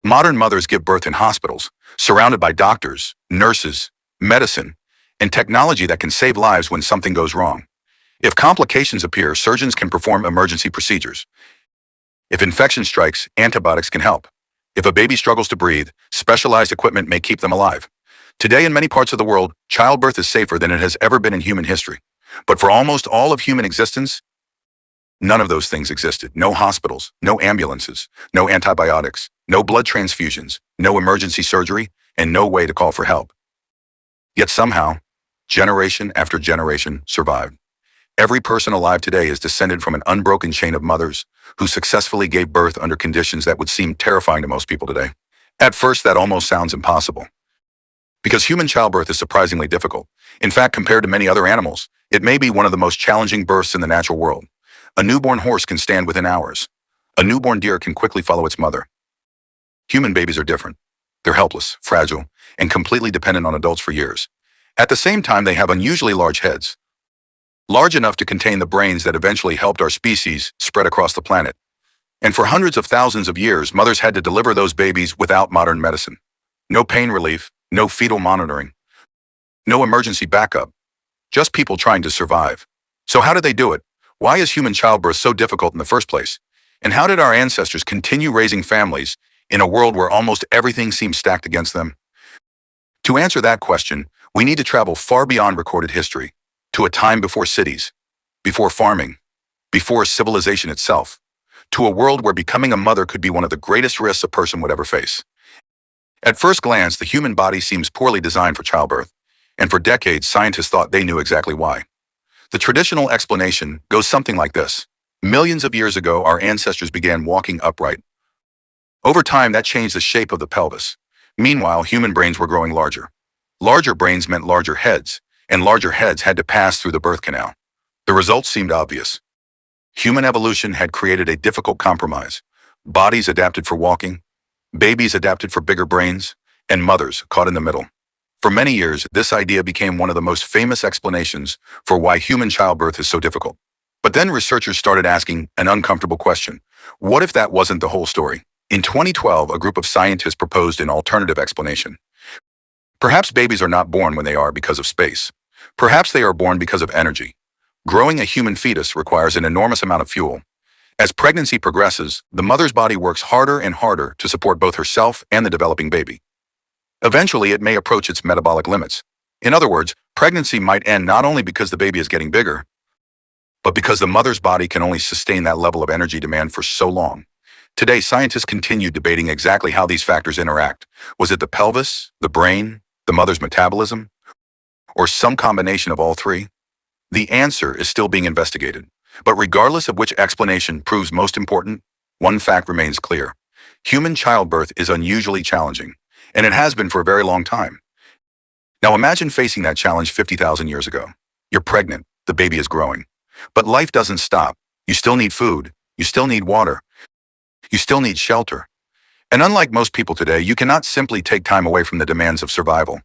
Modern mothers give birth in hospitals, surrounded by doctors, nurses, medicine, and technology that can save lives when something goes wrong. If complications appear, surgeons can perform emergency procedures. If infection strikes, antibiotics can help. If a baby struggles to breathe, specialized equipment may keep them alive. Today, in many parts of the world, childbirth is safer than it has ever been in human history. But for almost all of human existence, none of those things existed. No hospitals, no ambulances, no antibiotics, no blood transfusions, no emergency surgery, and no way to call for help. Yet somehow, generation after generation survived. Every person alive today is descended from an unbroken chain of mothers who successfully gave birth under conditions that would seem terrifying to most people today. At first, that almost sounds impossible, because human childbirth is surprisingly difficult. In fact, compared to many other animals, it may be one of the most challenging births in the natural world. A newborn horse can stand within hours. A newborn deer can quickly follow its mother. Human babies are different. They're helpless, fragile, and completely dependent on adults for years. At the same time, they have unusually large heads, large enough to contain the brains that eventually helped our species spread across the planet. And for hundreds of thousands of years, mothers had to deliver those babies without modern medicine. No pain relief, no fetal monitoring, no emergency backup, just people trying to survive. So how did they do it? Why is human childbirth so difficult in the first place? And how did our ancestors continue raising families in a world where almost everything seems stacked against them? To answer that question, we need to travel far beyond recorded history, to a time before cities, before farming, before civilization itself, to a world where becoming a mother could be one of the greatest risks a person would ever face. At first glance, the human body seems poorly designed for childbirth, and for decades, scientists thought they knew exactly why. The traditional explanation goes something like this. Millions of years ago, our ancestors began walking upright. Over time, that changed the shape of the pelvis. Meanwhile, human brains were growing larger. Larger brains meant larger heads, and larger heads had to pass through the birth canal. The results seemed obvious. Human evolution had created a difficult compromise. Bodies adapted for walking, babies adapted for bigger brains, and mothers caught in the middle. For many years, this idea became one of the most famous explanations for why human childbirth is so difficult. But then researchers started asking an uncomfortable question. What if that wasn't the whole story? In 2012, a group of scientists proposed an alternative explanation. Perhaps babies are not born when they are because of space. Perhaps they are born because of energy. Growing a human fetus requires an enormous amount of fuel. As pregnancy progresses, the mother's body works harder and harder to support both herself and the developing baby. Eventually, it may approach its metabolic limits. In other words, pregnancy might end not only because the baby is getting bigger, but because the mother's body can only sustain that level of energy demand for so long. Today, scientists continue debating exactly how these factors interact. Was it the pelvis, the brain, the mother's metabolism, or some combination of all three? The answer is still being investigated. But regardless of which explanation proves most important, one fact remains clear. Human childbirth is unusually challenging, and it has been for a very long time. Now imagine facing that challenge 50,000 years ago. You're pregnant, the baby is growing. But life doesn't stop. You still need food, you still need water, you still need shelter. And unlike most people today, you cannot simply take time away from the demands of survival.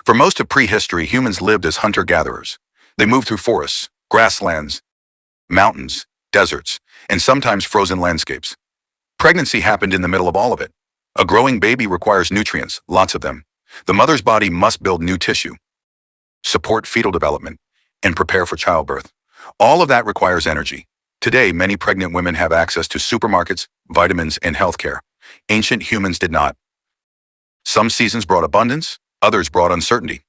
For most of prehistory, humans lived as hunter-gatherers. They moved through forests, grasslands, mountains, deserts, and sometimes frozen landscapes. Pregnancy happened in the middle of all of it. A growing baby requires nutrients, lots of them. The mother's body must build new tissue, support fetal development, and prepare for childbirth. All of that requires energy. Today, many pregnant women have access to supermarkets, vitamins, and healthcare. Ancient humans did not. Some seasons brought abundance, others brought uncertainty.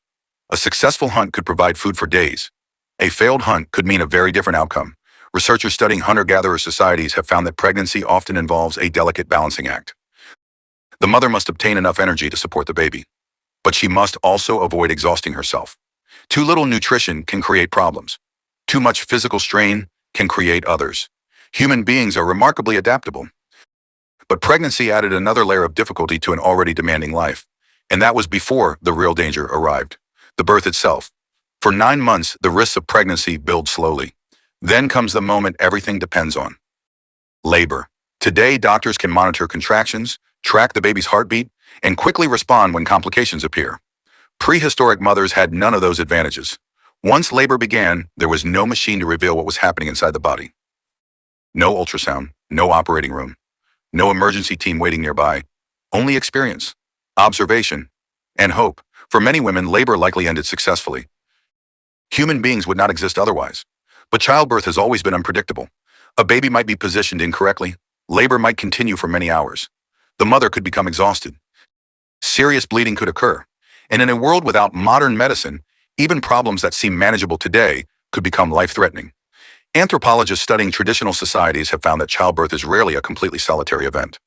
A successful hunt could provide food for days. A failed hunt could mean a very different outcome. Researchers studying hunter-gatherer societies have found that pregnancy often involves a delicate balancing act. The mother must obtain enough energy to support the baby, but she must also avoid exhausting herself. Too little nutrition can create problems. Too much physical strain can create others. Human beings are remarkably adaptable. But pregnancy added another layer of difficulty to an already demanding life, and that was before the real danger arrived, the birth itself. For 9 months, the risks of pregnancy build slowly. Then comes the moment everything depends on: labor. Today, doctors can monitor contractions, track the baby's heartbeat, and quickly respond when complications appear. Prehistoric mothers had none of those advantages. Once labor began, there was no machine to reveal what was happening inside the body. No ultrasound, no operating room, no emergency team waiting nearby. Only experience, observation, and hope. For many women, labor likely ended successfully. Human beings would not exist otherwise. But childbirth has always been unpredictable. A baby might be positioned incorrectly. Labor might continue for many hours. The mother could become exhausted. Serious bleeding could occur. And in a world without modern medicine, even problems that seem manageable today could become life-threatening. Anthropologists studying traditional societies have found that childbirth is rarely a completely solitary event.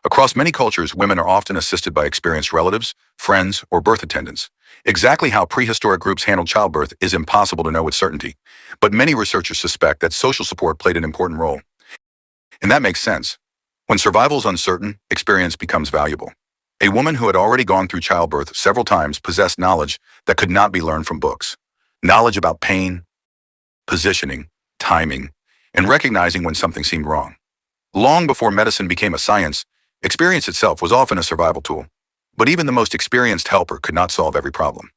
Across many cultures, women are often assisted by experienced relatives, friends, or birth attendants. Exactly how prehistoric groups handled childbirth is impossible to know with certainty, but many researchers suspect that social support played an important role. And that makes sense. When survival is uncertain, experience becomes valuable. A woman who had already gone through childbirth several times possessed knowledge that could not be learned from books. Knowledge about pain, positioning, timing, and recognizing when something seemed wrong. Long before medicine became a science, experience itself was often a survival tool. But even the most experienced helper could not solve every problem.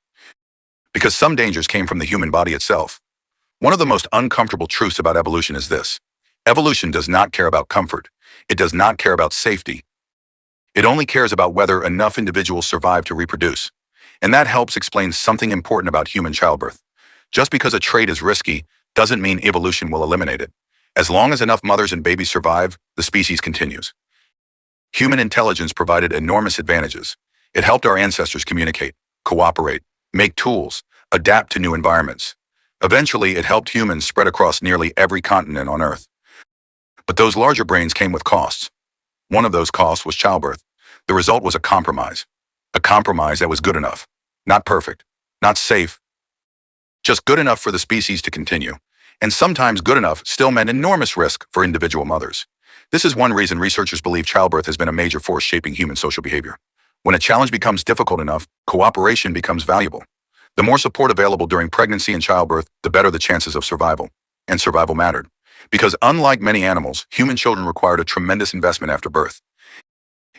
Because some dangers came from the human body itself. One of the most uncomfortable truths about evolution is this. Evolution does not care about comfort. It does not care about safety. It only cares about whether enough individuals survive to reproduce. And that helps explain something important about human childbirth. Just because a trait is risky doesn't mean evolution will eliminate it. As long as enough mothers and babies survive, the species continues. Human intelligence provided enormous advantages. It helped our ancestors communicate, cooperate, make tools, adapt to new environments. Eventually, it helped humans spread across nearly every continent on Earth. But those larger brains came with costs. One of those costs was childbirth. The result was a compromise that was good enough, not perfect, not safe, just good enough for the species to continue. And sometimes good enough still meant enormous risk for individual mothers. This is one reason researchers believe childbirth has been a major force shaping human social behavior. When a challenge becomes difficult enough, cooperation becomes valuable. The more support available during pregnancy and childbirth, the better the chances of survival. And survival mattered. Because unlike many animals, human children required a tremendous investment after birth.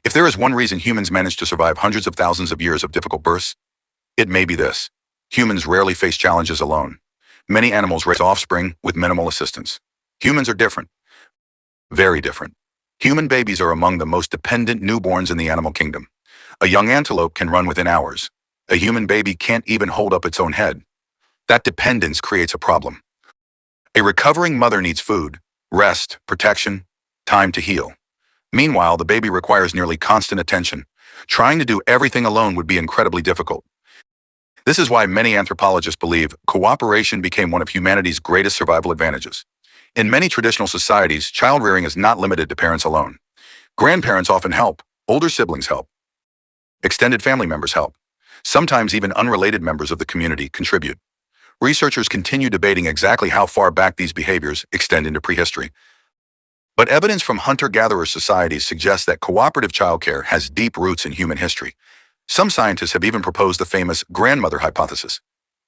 If there is one reason humans managed to survive hundreds of thousands of years of difficult births, it may be this. Humans rarely face challenges alone. Many animals raise offspring with minimal assistance. Humans are different. Very different. Human babies are among the most dependent newborns in the animal kingdom. A young antelope can run within hours. A human baby can't even hold up its own head. That dependence creates a problem. A recovering mother needs food, rest, protection, time to heal. Meanwhile, the baby requires nearly constant attention. Trying to do everything alone would be incredibly difficult. This is why many anthropologists believe cooperation became one of humanity's greatest survival advantages. In many traditional societies, child-rearing is not limited to parents alone. Grandparents often help. Older siblings help. Extended family members help. Sometimes even unrelated members of the community contribute. Researchers continue debating exactly how far back these behaviors extend into prehistory. But evidence from hunter-gatherer societies suggests that cooperative childcare has deep roots in human history. Some scientists have even proposed the famous grandmother hypothesis.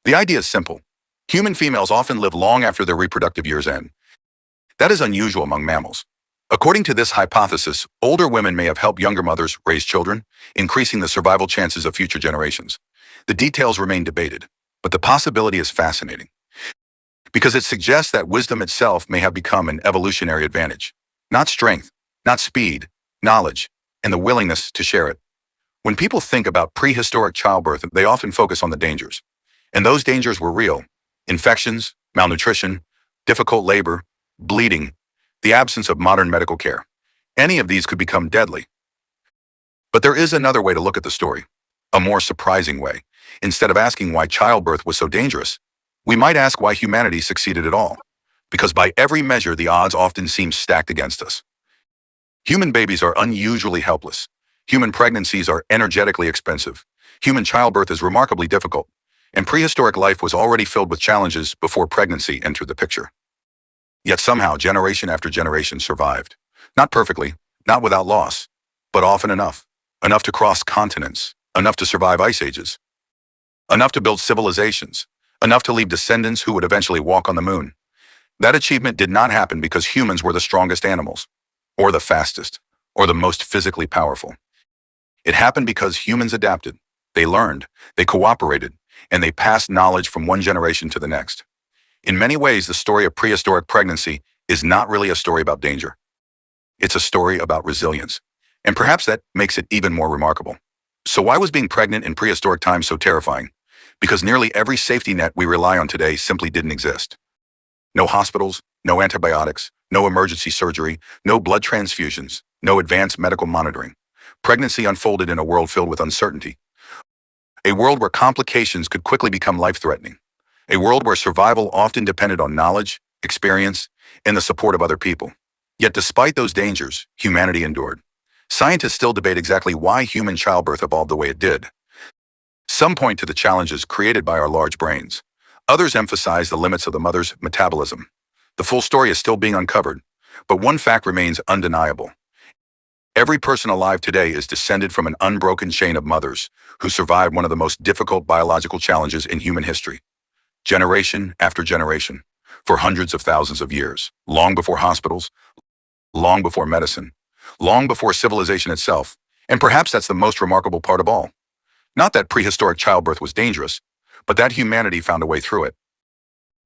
The idea is simple. Human females often live long after their reproductive years end. That is unusual among mammals. According to this hypothesis, older women may have helped younger mothers raise children, increasing the survival chances of future generations. The details remain debated, but the possibility is fascinating, because it suggests that wisdom itself may have become an evolutionary advantage. Not strength, not speed, knowledge, and the willingness to share it. When people think about prehistoric childbirth, they often focus on the dangers. And those dangers were real. Infections, malnutrition, difficult labor, bleeding, the absence of modern medical care. Any of these could become deadly. But there is another way to look at the story, a more surprising way. Instead of asking why childbirth was so dangerous, we might ask why humanity succeeded at all. Because by every measure, the odds often seem stacked against us. Human babies are unusually helpless. Human pregnancies are energetically expensive. Human childbirth is remarkably difficult. And prehistoric life was already filled with challenges before pregnancy entered the picture. Yet somehow, generation after generation survived. Not perfectly, not without loss, but often enough. Enough to cross continents, enough to survive ice ages, enough to build civilizations, enough to leave descendants who would eventually walk on the moon. That achievement did not happen because humans were the strongest animals, or the fastest, or the most physically powerful. It happened because humans adapted, they learned, they cooperated, and they passed knowledge from one generation to the next. In many ways, the story of prehistoric pregnancy is not really a story about danger. It's a story about resilience. And perhaps that makes it even more remarkable. So why was being pregnant in prehistoric times so terrifying? Because nearly every safety net we rely on today simply didn't exist. No hospitals, no antibiotics, no emergency surgery, no blood transfusions, no advanced medical monitoring. Pregnancy unfolded in a world filled with uncertainty. A world where complications could quickly become life-threatening. A world where survival often depended on knowledge, experience, and the support of other people. Yet despite those dangers, humanity endured. Scientists still debate exactly why human childbirth evolved the way it did. Some point to the challenges created by our large brains. Others emphasize the limits of the mother's metabolism. The full story is still being uncovered, but one fact remains undeniable. Every person alive today is descended from an unbroken chain of mothers who survived one of the most difficult biological challenges in human history. Generation after generation, for hundreds of thousands of years, long before hospitals, long before medicine, long before civilization itself, and perhaps that's the most remarkable part of all. Not that prehistoric childbirth was dangerous, but that humanity found a way through it.